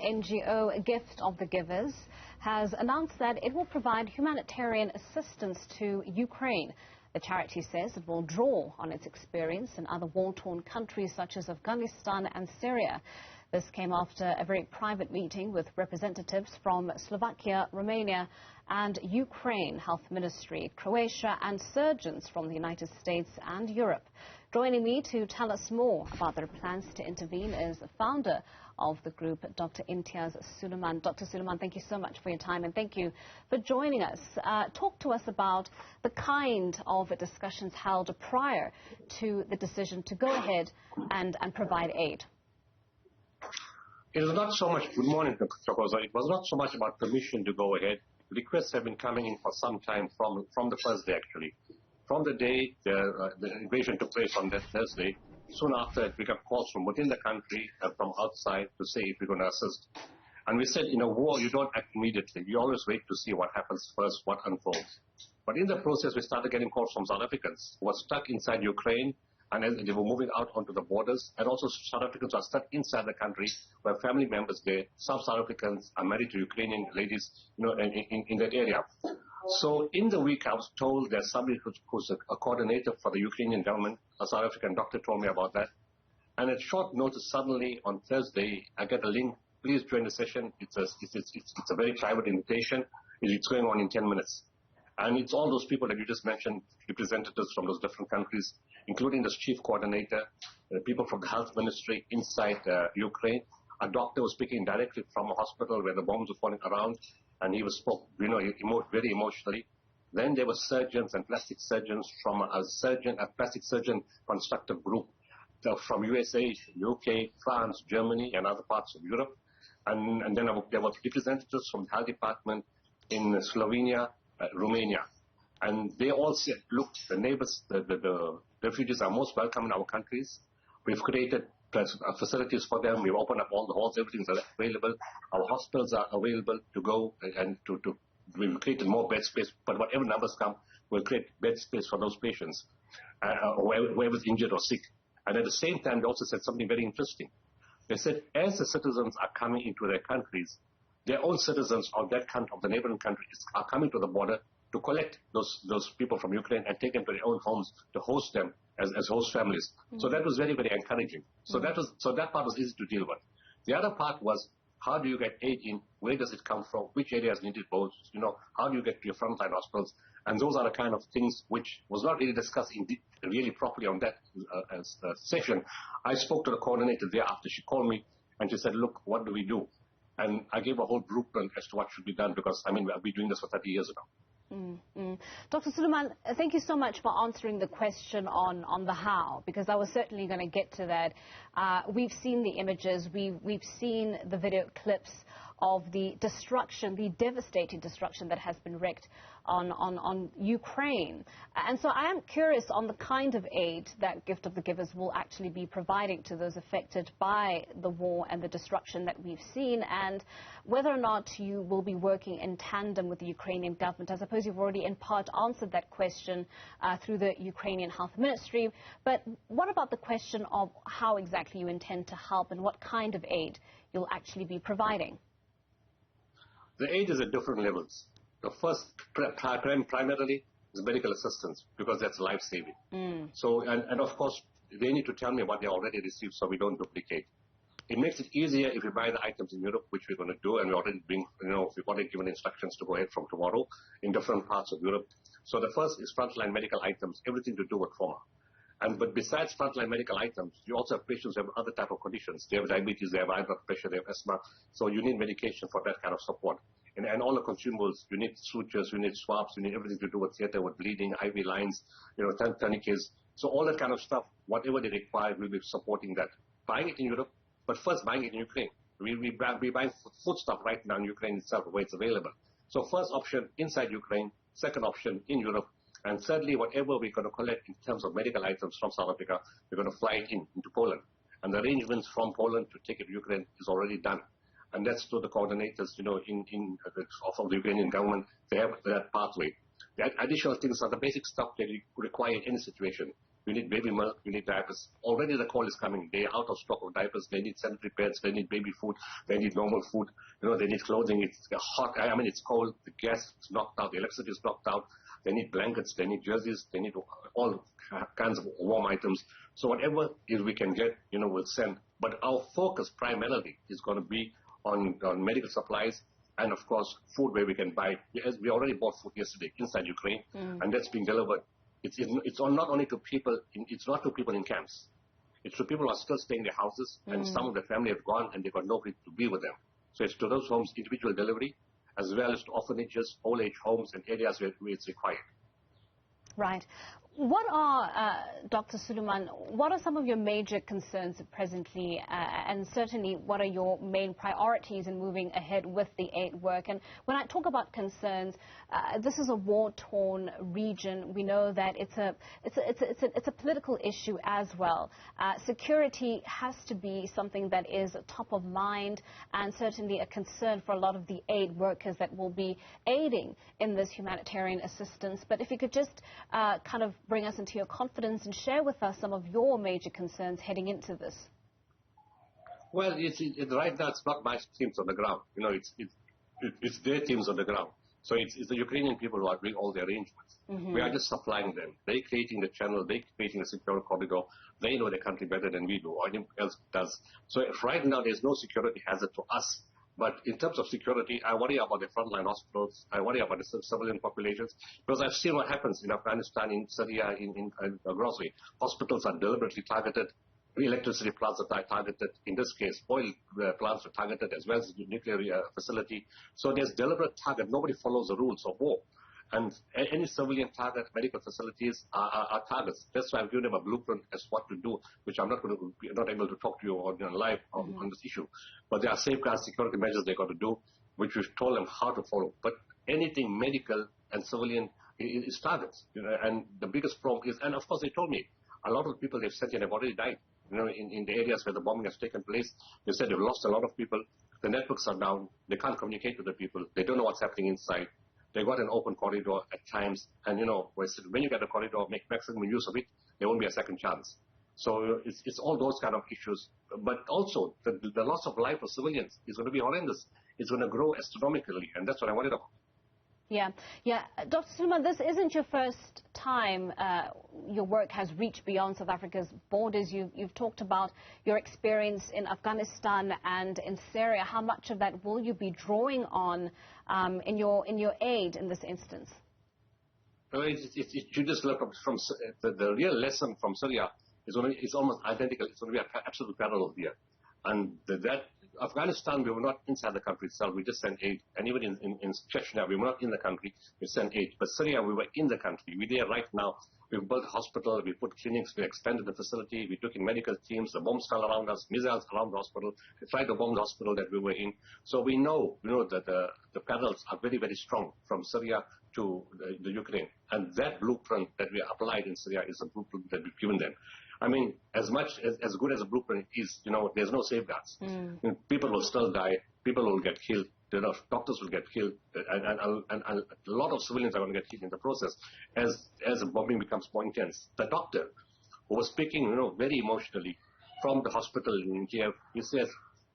NGO Gift of the Givers has announced that it will provide humanitarian assistance to Ukraine. The charity says it will draw on its experience in other war-torn countries such as Afghanistan and Syria. This came after a very private meeting with representatives from Slovakia, Romania and Ukraine Health Ministry, Croatia and surgeons from the United States and Europe. Joining me to tell us more about their plans to intervene is the founder of the group, Dr. Imtiaz Sooliman. Dr. Sooliman, thank you so much for your time and thank you for joining us. Talk to us about the kind of discussions held prior to the decision to go ahead and provide aid. It is not so much, good morning, Dr. Koza. It was not so much about permission to go ahead. Requests have been coming in for some time from the first day, actually. From the day the invasion took place on that Thursday, soon after we got calls from within the country and from outside to say if we're going to assist. And we said, in a war, you don't act immediately. You always wait to see what happens first, what unfolds. But in the process, we started getting calls from South Africans who were stuck inside Ukraine, and as they were moving out onto the borders, and also South Africans are stuck inside the country where family members there. Some South Africans are married to Ukrainian ladies, in that area. So in the week, I was told there's somebody who's a coordinator for the Ukrainian government, a South African doctor told me about that. And at short notice, suddenly on Thursday, I get a link. Please join the session. It's a very private invitation. It's going on in 10 minutes. And it's all those people that you just mentioned, representatives from those different countries, including the chief coordinator, people from the health ministry inside Ukraine. A doctor was speaking directly from a hospital where the bombs were falling around, and he spoke, very emotionally. Then there were surgeons and plastic surgeons from a plastic surgeon constructive group from USA, UK, France, Germany, and other parts of Europe. And then there were representatives from the health department in Slovenia, Romania. And they all said, look, the neighbors, the refugees are most welcome in our countries. We've created facilities for them. We've opened up all the halls. Everything's available. Our hospitals are available to go and we've created more bed space. But whatever numbers come, we'll create bed space for those patients, whoever's injured or sick. And at the same time, they also said something very interesting. They said, as the citizens are coming into their countries, their own citizens of that country, of the neighboring countries, are coming to the border to collect those people from Ukraine and take them to their own homes to host them as host families. Mm-hmm. So that was very, very encouraging. So that part was easy to deal with. The other part was, how do you get aid in? Where does it come from? Which areas need it most? How do you get to your frontline hospitals? And those are the kind of things which was not really discussed really properly on that session. I spoke to the coordinator there after she called me, and she said, look, what do we do? And I gave a whole blueprint as to what should be done, because, I've been doing this for 30 years now. Dr. Sooliman, thank you so much for answering the question on the how, because I was certainly going to get to that. We've seen the images, we've seen the video clips of the destruction, the devastating destruction that has been wreaked on Ukraine. And so I am curious on the kind of aid that Gift of the Givers will actually be providing to those affected by the war and the destruction that we've seen, and whether or not you will be working in tandem with the Ukrainian government. I suppose you've already in part answered that question through the Ukrainian Health Ministry, but what about the question of how exactly you intend to help and what kind of aid you'll actually be providing? The aid is at different levels. The first, primarily, is medical assistance, because that's life-saving. So, and of course, they need to tell me what they already received so we don't duplicate. It makes it easier if we buy the items in Europe, which we're going to do, and we've already given instructions to go ahead from tomorrow in different parts of Europe. So the first is frontline medical items, everything to do with trauma. But besides frontline medical items, you also have patients who have other type of conditions. They have diabetes, they have high blood pressure, they have asthma. So you need medication for that kind of support. And all the consumables, you need sutures, you need swabs, you need everything to do with theater, with bleeding, IV lines, tourniquets. So all that kind of stuff, whatever they require, we'll be supporting that. Buying it in Europe, but first buying it in Ukraine. We're buying food stuff right now in Ukraine itself, where it's available. So first option inside Ukraine, second option in Europe, and thirdly, whatever we're going to collect in terms of medical items from South Africa, we're going to fly it into Poland. And the arrangements from Poland to take it to Ukraine is already done. And that's to the coordinators, of the Ukrainian government. They have that pathway. The additional things are the basic stuff that you require in any situation. we need baby milk, we need diapers. Already the call is coming. They're out of stock of diapers. They need sanitary pads. They need baby food. They need normal food. They need clothing. It's hot. It's cold. The gas is knocked out. The electricity is knocked out. They need blankets. They need jerseys. They need all kinds of warm items. So whatever we can get, we'll send. But our focus primarily is going to be on medical supplies and, of course, food where we can buy. We already bought food yesterday inside Ukraine, and that's being delivered. It's not only to people. It's not to people in camps. It's to people who are still staying in their houses, and some of the family have gone, and they've got nobody to be with them. So it's to those homes individual delivery, as well as to orphanages, old age homes, and areas where it's required. Right. What are, Dr. Sooliman, what are some of your major concerns presently, and certainly what are your main priorities in moving ahead with the aid work? And when I talk about concerns, this is a war-torn region. We know that it's a political issue as well. Security has to be something that is top of mind, and certainly a concern for a lot of the aid workers that will be aiding in this humanitarian assistance. But if you could just kind of bring us into your confidence and share with us some of your major concerns heading into this. Well, right now it's not my teams on the ground. It's their teams on the ground. So it's the Ukrainian people who are doing all the arrangements. We are just supplying them. They're creating the channel. They're creating the secure corridor. They know the country better than we do, or anyone else does. So right now there's no security hazard to us. But in terms of security, I worry about the frontline hospitals. I worry about the civilian populations, because I've seen what happens in Afghanistan, in Syria, in grocery. Hospitals are deliberately targeted. Electricity plants are targeted. In this case, oil plants are targeted, as well as the nuclear facility. So there's deliberate target. Nobody follows the rules of war. And any civilian target, medical facilities are targets. That's why I've given them a blueprint as what to do, which I'm not able to talk to you on live on this issue. But there are safeguard security measures they've got to do, which we've told them how to follow. But anything medical and civilian is targets. And the biggest problem is, and of course they told me, a lot of people they've sent in have already died. In the areas where the bombing has taken place, they said they've lost a lot of people. The networks are down. They can't communicate with the people. They don't know what's happening inside. They got an open corridor at times, and when you get a corridor, make maximum use of it, there won't be a second chance. So it's all those kind of issues. But also, the loss of life of civilians is going to be horrendous. It's going to grow astronomically, and that's what I worried about. Yeah. Dr. Sooliman, this isn't your first time your work has reached beyond South Africa's borders. You've talked about your experience in Afghanistan and in Syria. How much of that will you be drawing on in your aid in this instance? You just look from the real lesson from Syria is almost identical. It's going to be an absolute parallel here. And that Afghanistan, we were not inside the country itself. We just sent aid. And even in Chechnya, we were not in the country. We sent aid. But Syria, we were in the country. We're there right now. We've built a hospital. We put clinics. We expanded the facility. We took in medical teams. The bombs fell around us, missiles around the hospital. We tried to bomb the hospital that we were in. So we know that the parallels are very, very strong from Syria to the Ukraine. And that blueprint that we applied in Syria is a blueprint that we've given them. As good as a blueprint is, there's no safeguards. People will still die. People will get killed. Doctors will get killed, and a lot of civilians are going to get killed in the process as the bombing becomes more intense. The doctor, who was speaking, very emotionally from the hospital in Kiev, he says,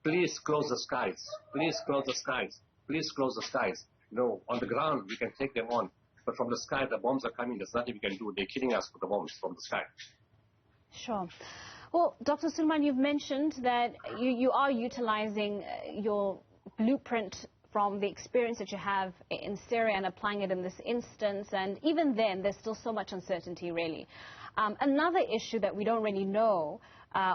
"Please close the skies. Please close the skies. Please close the skies. On the ground we can take them on, but from the sky the bombs are coming. There's nothing we can do. They're killing us with the bombs from the sky." Sure. Well, Dr. Sooliman, you've mentioned that you are utilizing your blueprint from the experience that you have in Syria and applying it in this instance, and even then there's still so much uncertainty, really. Another issue that we don't really know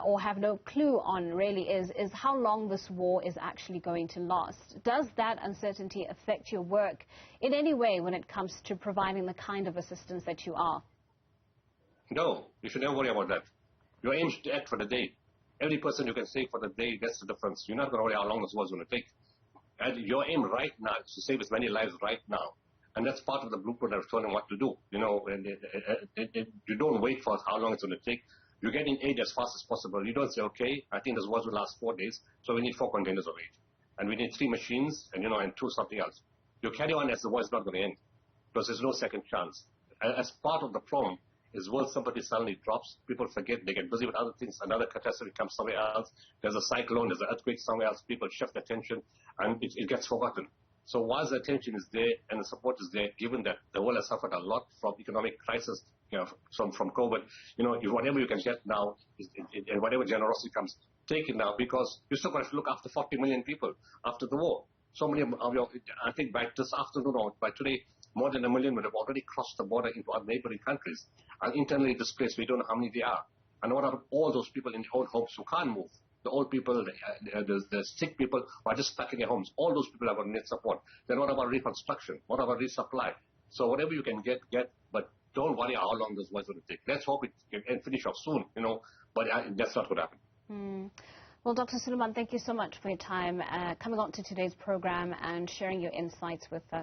or have no clue on, really, is how long this war is actually going to last. Does that uncertainty affect your work in any way when it comes to providing the kind of assistance that you are? No, you should never worry about that. Your aim is to act for the day. Every person you can save for the day, that's the difference. You're not going to worry how long this war is going to take. And your aim right now is to save as many lives right now. And that's part of the blueprint I've told them what to do. You don't wait for how long it's going to take. You get in aid as fast as possible. You don't say, okay, I think this war will last 4 days, so we need 4 containers of aid. And we need 3 machines and 2 something else. You carry on as the war is not going to end, because there's no second chance. As part of the problem is world sympathy suddenly drops. People forget, they get busy with other things. Another catastrophe comes somewhere else. There's a cyclone, there's an earthquake somewhere else. People shift attention, and it gets forgotten. So whilst the attention is there and the support is there, given that the world has suffered a lot from economic crisis, from COVID, whatever you can get now, and whatever generosity comes, take it now, because you're still going to look after 40 million people after the war. So many of I think by this afternoon or by today, more than 1 million would have already crossed the border into our neighboring countries. And internally displaced, we don't know how many they are. And what about all those people in their own homes who can't move? The old people, the sick people who are just stuck in their homes. All those people are going to need support. Then what about reconstruction? What about resupply? So whatever you can get, but don't worry how long this was going to take. Let's hope it can finish off soon, but that's not what happened. Well, Dr. Sooliman, thank you so much for your time coming on to today's program and sharing your insights with us.